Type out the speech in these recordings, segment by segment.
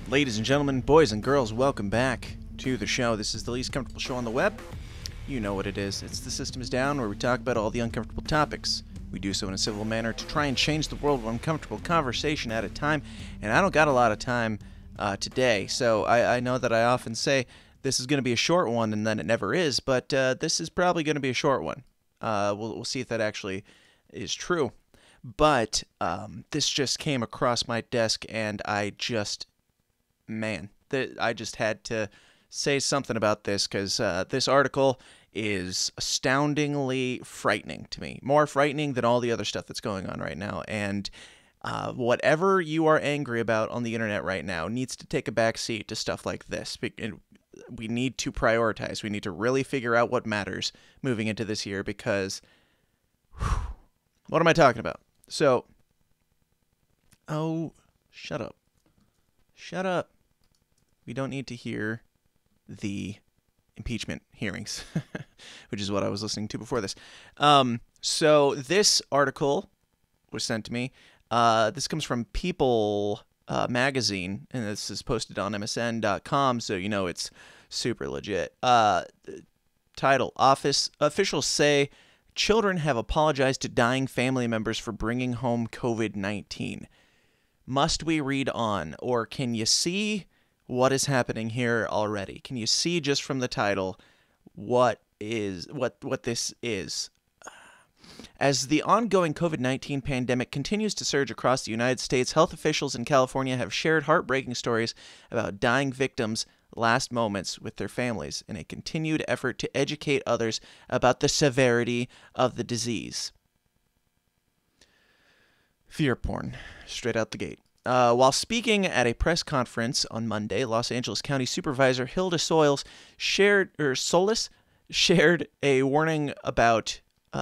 Ladies and gentlemen, boys and girls, welcome back to the show. This is the least comfortable show on the web. You know what it is. It's The System is Down, where we talk about all the uncomfortable topics. We do so in a civil manner to try and change the world one uncomfortable conversation at a time. And I don't got a lot of time today, so I know that I often say this is going to be a short one, and then it never is, but this is probably going to be a short one. We'll see if that actually is true. But this just came across my desk, and I just had to say something about this because this article is astoundingly frightening to me. More frightening than all the other stuff that's going on right now. And whatever you are angry about on the internet right now needs to take a back seat to stuff like this. We need to prioritize. We need to really figure out what matters moving into this year because what am I talking about? So, shut up. Shut up. We don't need to hear the impeachment hearings, which is what I was listening to before this. So this article was sent to me. This comes from People magazine, and this is posted on MSN.com, so you know it's super legit. Title, Officials say children have apologized to dying family members for bringing home COVID-19. Must we read on, or can you see what is happening here already? Can you see just from the title what this is? As the ongoing COVID-19 pandemic continues to surge across the United States, health officials in California have shared heartbreaking stories about dying victims' last moments with their families in a continued effort to educate others about the severity of the disease. Fear porn, straight out the gate. While speaking at a press conference on Monday, Los Angeles County Supervisor Hilda Solis shared a warning about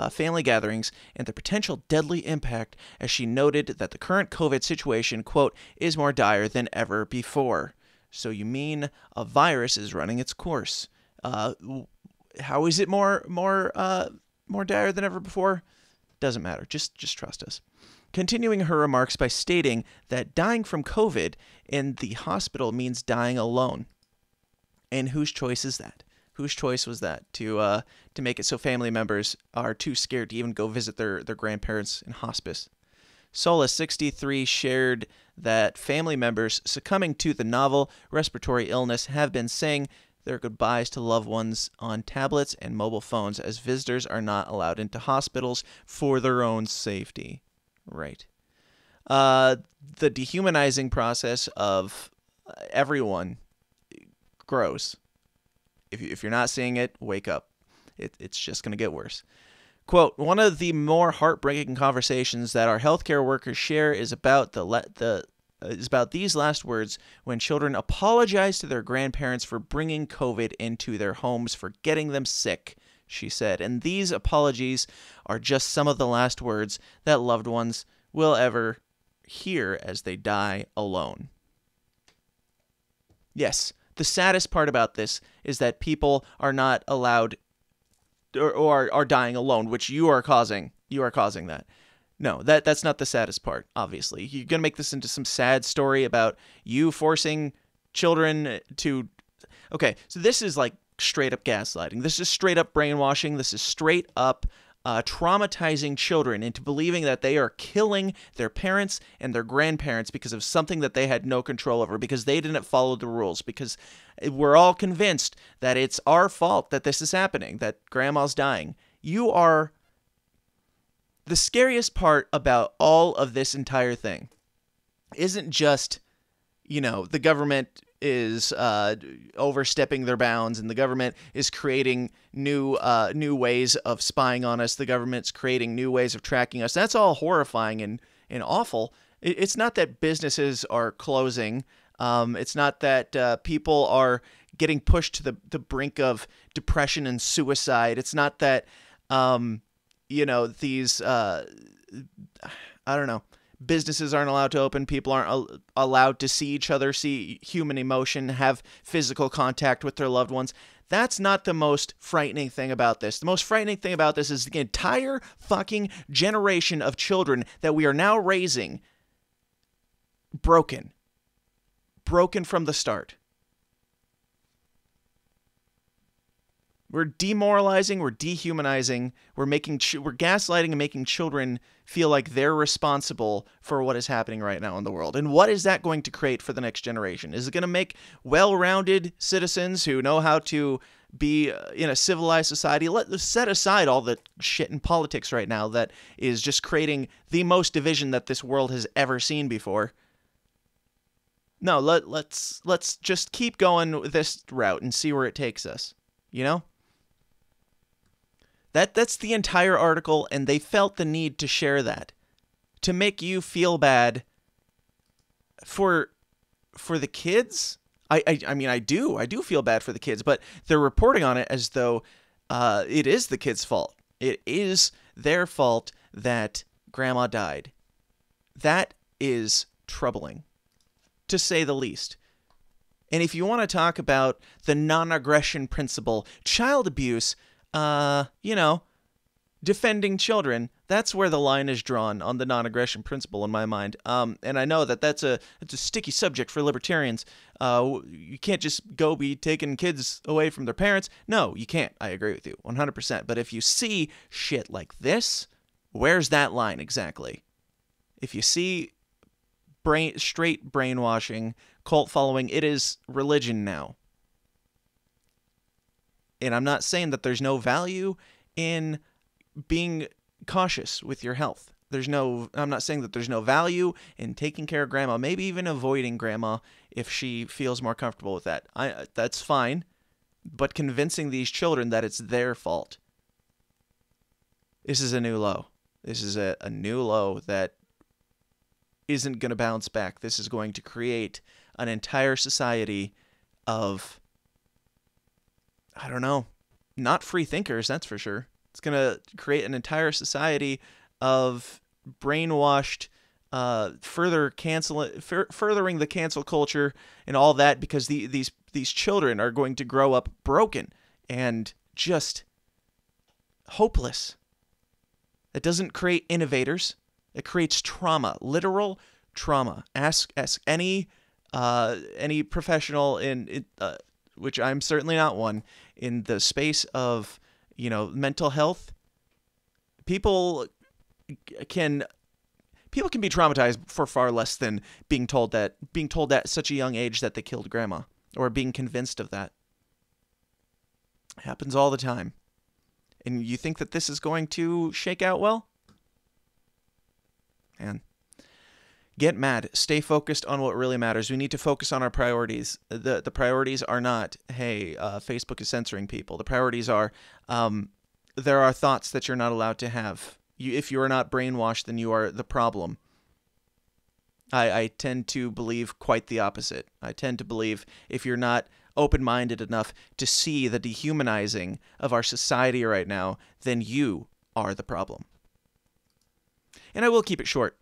family gatherings and the potential deadly impact, as she noted that the current COVID situation, quote, is more dire than ever before. So you mean a virus is running its course? How is it more dire than ever before? Doesn't matter. Just trust us. Continuing her remarks by stating that dying from COVID in the hospital means dying alone. And whose choice is that? Whose choice was that to make it so family members are too scared to even go visit their grandparents in hospice? Solis, 63, shared that family members succumbing to the novel respiratory illness have been saying their goodbyes to loved ones on tablets and mobile phones as visitors are not allowed into hospitals for their own safety. Right. The dehumanizing process of everyone grows. If you're not seeing it, wake up. It's just going to get worse. Quote, one of the more heartbreaking conversations that our healthcare workers share is about these last words when children apologize to their grandparents for bringing COVID into their homes, for getting them sick, she said. And these apologies are just some of the last words that loved ones will ever hear as they die alone. Yes, the saddest part about this is that people are not allowed or are dying alone, which you are causing. You are causing that. No, that's not the saddest part, obviously. You're going to make this into some sad story about you forcing children to... Okay, so this is like straight up gaslighting. This is straight up brainwashing. This is straight up traumatizing children into believing that they are killing their parents and their grandparents because of something that they had no control over, because they didn't follow the rules, because we're all convinced that it's our fault that this is happening, that grandma's dying. You are... The scariest part about all of this entire thing isn't just, the government is overstepping their bounds and the government is creating new ways of spying on us. The government's creating new ways of tracking us. That's all horrifying and awful. It's not that businesses are closing. It's not that people are getting pushed to the brink of depression and suicide. It's not that, these, businesses aren't allowed to open. People aren't allowed to see each other, see human emotion, have physical contact with their loved ones. That's not the most frightening thing about this. The most frightening thing about this is the entire fucking generation of children that we are now raising broken. broken from the start. We're demoralizing, we're dehumanizing, we're gaslighting and making children feel like they're responsible for what is happening right now in the world. And what is that going to create for the next generation? Is it going to make well-rounded citizens who know how to be in a civilized society? Let's set aside all the shit in politics right now that is just creating the most division that this world has ever seen before. No, let's just keep going this route and see where it takes us, you know? That's the entire article, and they felt the need to share that, to make you feel bad for the kids. I mean, I do feel bad for the kids, but they're reporting on it as though it is the kids' fault. It is their fault that grandma died. That is troubling, to say the least. And if you want to talk about the non-aggression principle, child abuse, defending children, that's where the line is drawn on the non-aggression principle in my mind. And I know that that's a sticky subject for libertarians. You can't just go be taking kids away from their parents. No, you can't. I agree with you 100%. But if you see shit like this, where's that line exactly? If you see straight brainwashing, cult following, it is religion now. And I'm not saying that there's no value in being cautious with your health. I'm not saying that there's no value in taking care of grandma, maybe even avoiding grandma if she feels more comfortable with that. That's fine. But convincing these children that it's their fault. This is a new low. This is a new low that isn't going to bounce back. This is going to create an entire society of, I don't know, not free thinkers, that's for sure. It's going to create an entire society of brainwashed, furthering the cancel culture and all that, because these children are going to grow up broken and just hopeless. It doesn't create innovators. It creates trauma, literal trauma. Ask any professional in which I'm certainly not one, in the space of, mental health. People can be traumatized for far less than being told at such a young age that they killed grandma, or being convinced of that. It happens all the time. And you think that this is going to shake out well? Man. Get mad. Stay focused on what really matters. We need to focus on our priorities. The priorities are not, hey, Facebook is censoring people. The priorities are, there are thoughts that you're not allowed to have. If you are not brainwashed, then you are the problem. I tend to believe quite the opposite. I tend to believe if you're not open-minded enough to see the dehumanizing of our society right now, then you are the problem. And I will keep it short.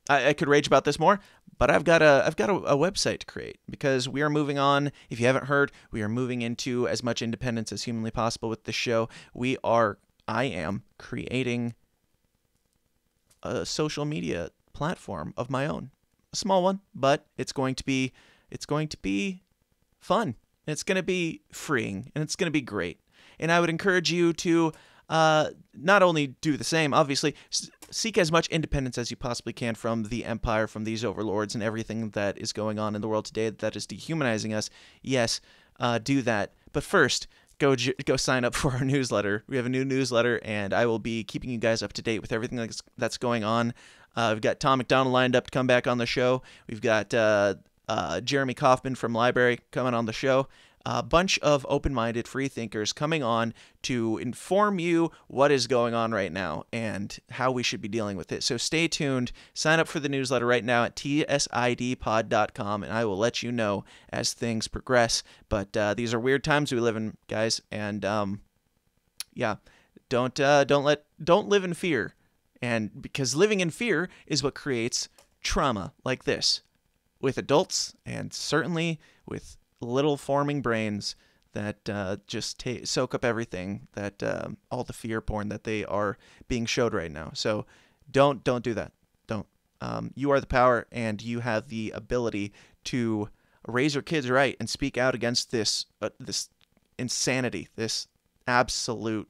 I could rage about this more, but I've got a website to create, because we are moving on. If you haven't heard, we are moving into as much independence as humanly possible with this show. I am creating a social media platform of my own, a small one, but it's going to be fun. It's going to be freeing, and it's going to be great. And I would encourage you to not only do the same, obviously, seek as much independence as you possibly can from the empire, from these overlords, and everything that is going on in the world today that is dehumanizing us. Yes, do that. But first, go sign up for our newsletter. We have a new newsletter, and I will be keeping you guys up to date with everything that's going on. We've got Tom McDonald lined up to come back on the show. We've got Jeremy Kaufman from Library coming on the show. A bunch of open-minded free thinkers coming on to inform you what is going on right now and how we should be dealing with it. So stay tuned. Sign up for the newsletter right now at tsidpod.com, and I will let you know as things progress. But these are weird times we live in, guys, and don't live in fear, and because living in fear is what creates trauma like this with adults, and certainly with little forming brains that just soak up everything, that all the fear porn that they are being showed right now. So don't do that. Don't. You are the power, and you have the ability to raise your kids right and speak out against this insanity, this absolute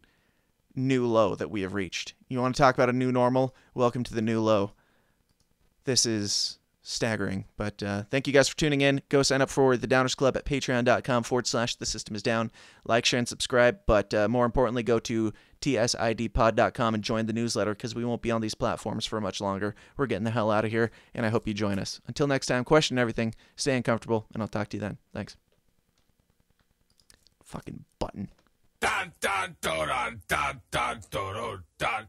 new low that we have reached. You want to talk about a new normal? Welcome to the new low. This is staggering. But thank you guys for tuning in. Go sign up for the Downers Club at patreon.com/thesystemsdown. Like, share, and subscribe. But more importantly, go to tsidpod.com and join the newsletter, because we won't be on these platforms for much longer. We're getting the hell out of here, and I hope you join us. Until next time, question everything, stay uncomfortable, and I'll talk to you then. Thanks. Fucking button. Dun, dun, dun, dun, dun, dun, dun.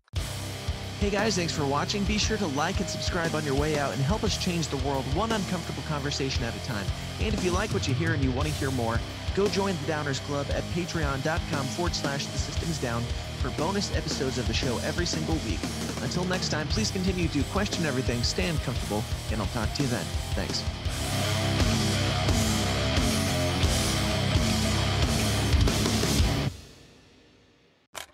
Hey guys, thanks for watching. Be sure to like and subscribe on your way out and help us change the world one uncomfortable conversation at a time. And if you like what you hear and you want to hear more, go join the Downers Club at patreon.com/thesystemsdown for bonus episodes of the show every single week. Until next time, please continue to question everything, stay uncomfortable, and I'll talk to you then. Thanks.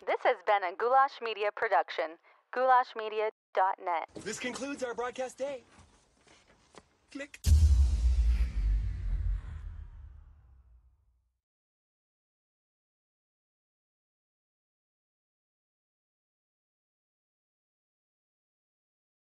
This has been a Goulash Media production. GoulashMedia.net. This concludes our broadcast day. Click.